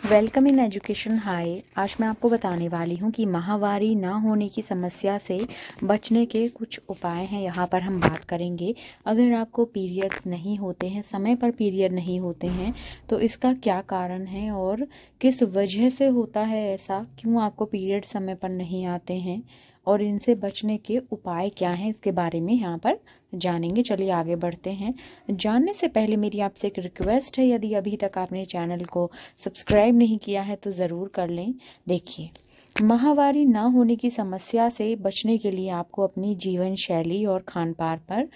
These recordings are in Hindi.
Welcome in education high. आज मैं आपको बताने वाली हूँ कि माहवारी ना होने की समस्या से बचने के कुछ उपाय हैं। यहाँ पर हम बात करेंगे, अगर आपको पीरियड्स नहीं होते हैं, समय पर पीरियड नहीं होते हैं, तो इसका क्या कारण है और किस वजह से होता है ऐसा, क्यों आपको पीरियड समय पर नहीं आते हैं और इनसे बचने के उपाय क्या हैं, इसके बारे में यहाँ पर जानेंगे। चलिए आगे बढ़ते हैं। जानने से पहले मेरी आपसे एक रिक्वेस्ट है, यदि अभी तक आपने चैनल को सब्सक्राइब नहीं किया है तो ज़रूर कर लें। देखिए, माहवारी ना होने की समस्या से बचने के लिए आपको अपनी जीवन शैली और खान पान पर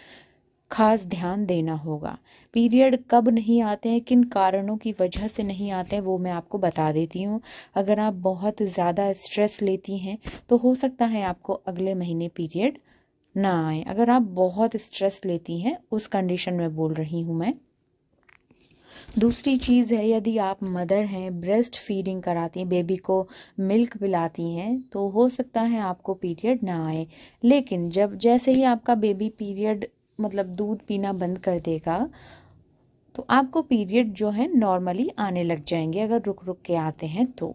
खास ध्यान देना होगा। पीरियड कब नहीं आते हैं, किन कारणों की वजह से नहीं आते हैं, वो मैं आपको बता देती हूँ। अगर आप बहुत ज़्यादा स्ट्रेस लेती हैं तो हो सकता है आपको अगले महीने पीरियड ना आए। अगर आप बहुत स्ट्रेस लेती हैं, उस कंडीशन में बोल रही हूँ मैं। दूसरी चीज़ है, यदि आप मदर हैं, ब्रेस्ट फीडिंग कराती हैं, बेबी को मिल्क पिलाती हैं, तो हो सकता है आपको पीरियड ना आए। लेकिन जैसे ही आपका बेबी पीरियड मतलब दूध पीना बंद कर देगा, तो आपको पीरियड जो है नॉर्मली आने लग जाएंगे, अगर रुक रुक के आते हैं तो।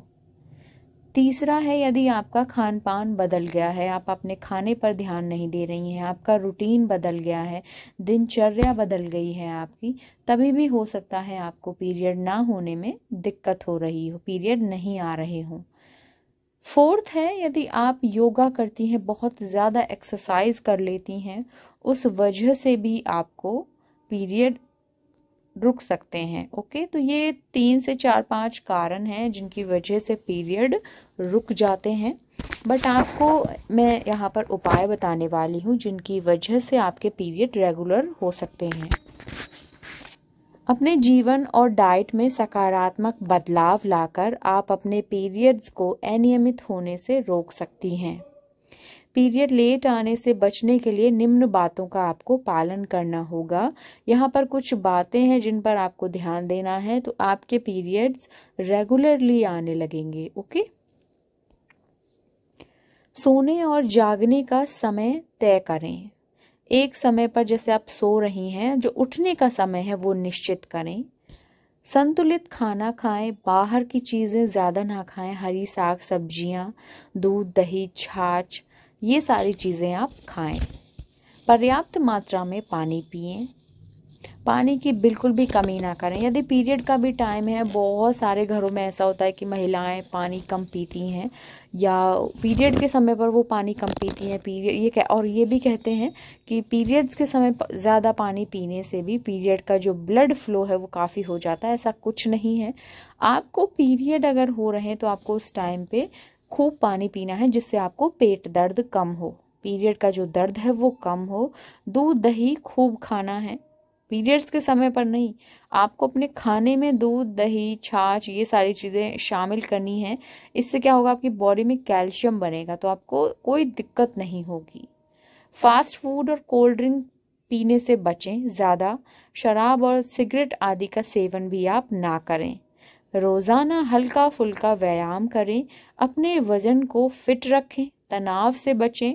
तीसरा है, यदि आपका खान पान बदल गया है, आप अपने खाने पर ध्यान नहीं दे रही हैं, आपका रूटीन बदल गया है, दिनचर्या बदल गई है आपकी, तभी भी हो सकता है आपको पीरियड ना होने में दिक्कत हो रही हो, पीरियड नहीं आ रहे हों। फोर्थ है, यदि आप योगा करती हैं, बहुत ज़्यादा एक्सरसाइज कर लेती हैं, उस वजह से भी आपको पीरियड रुक सकते हैं। ओके, तो ये 3 से 4-5 कारण हैं जिनकी वजह से पीरियड रुक जाते हैं। बट आपको मैं यहाँ पर उपाय बताने वाली हूँ जिनकी वजह से आपके पीरियड रेगुलर हो सकते हैं। अपने जीवन और डाइट में सकारात्मक बदलाव लाकर आप अपने पीरियड्स को अनियमित होने से रोक सकती हैं। पीरियड लेट आने से बचने के लिए निम्न बातों का आपको पालन करना होगा। यहाँ पर कुछ बातें हैं जिन पर आपको ध्यान देना है, तो आपके पीरियड्स रेगुलरली आने लगेंगे। ओके, सोने और जागने का समय तय करें। एक समय पर जैसे आप सो रही हैं, जो उठने का समय है वो निश्चित करें। संतुलित खाना खाएं, बाहर की चीज़ें ज़्यादा ना खाएं, हरी साग सब्जियां, दूध दही छाछ, ये सारी चीज़ें आप खाएं। पर्याप्त मात्रा में पानी पिएं, पानी की बिल्कुल भी कमी ना करें। यदि पीरियड का भी टाइम है, बहुत सारे घरों में ऐसा होता है कि महिलाएं पानी कम पीती हैं या पीरियड के समय पर वो पानी कम पीती हैं। और ये भी कहते हैं कि पीरियड्स के समय ज़्यादा पानी पीने से भी पीरियड का जो ब्लड फ्लो है वो काफ़ी हो जाता है। ऐसा कुछ नहीं है। आपको पीरियड अगर हो रहे हैं तो आपको उस टाइम पे खूब पानी पीना है, जिससे आपको पेट दर्द कम हो, पीरियड का जो दर्द है वो कम हो। दूध दही खूब खाना है, पीरियड्स के समय पर नहीं। आपको अपने खाने में दूध दही छाछ ये सारी चीज़ें शामिल करनी है। इससे क्या होगा, आपकी बॉडी में कैल्शियम बनेगा, तो आपको कोई दिक्कत नहीं होगी। फास्ट फूड और कोल्ड ड्रिंक पीने से बचें। ज़्यादा शराब और सिगरेट आदि का सेवन भी आप ना करें। रोज़ाना हल्का फुल्का व्यायाम करें। अपने वज़न को फिट रखें। तनाव से बचें।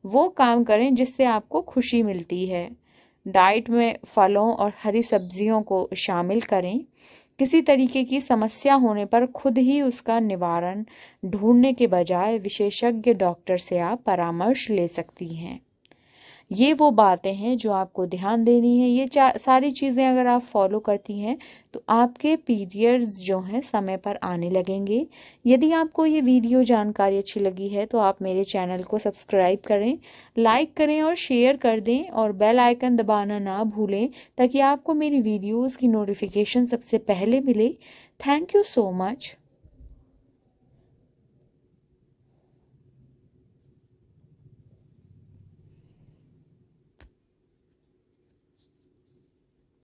वो काम करें जिससे आपको खुशी मिलती है। डाइट में फलों और हरी सब्जियों को शामिल करें। किसी तरीके की समस्या होने पर खुद ही उसका निवारण ढूंढने के बजाय विशेषज्ञ डॉक्टर से आप परामर्श ले सकती हैं। ये वो बातें हैं जो आपको ध्यान देनी है। ये सारी चीज़ें अगर आप फॉलो करती हैं तो आपके पीरियड्स जो हैं समय पर आने लगेंगे। यदि आपको ये वीडियो जानकारी अच्छी लगी है तो आप मेरे चैनल को सब्सक्राइब करें, लाइक करें और शेयर कर दें, और बेल आइकन दबाना ना भूलें ताकि आपको मेरी वीडियोज़ की नोटिफिकेशन सबसे पहले मिले। Thank you so much.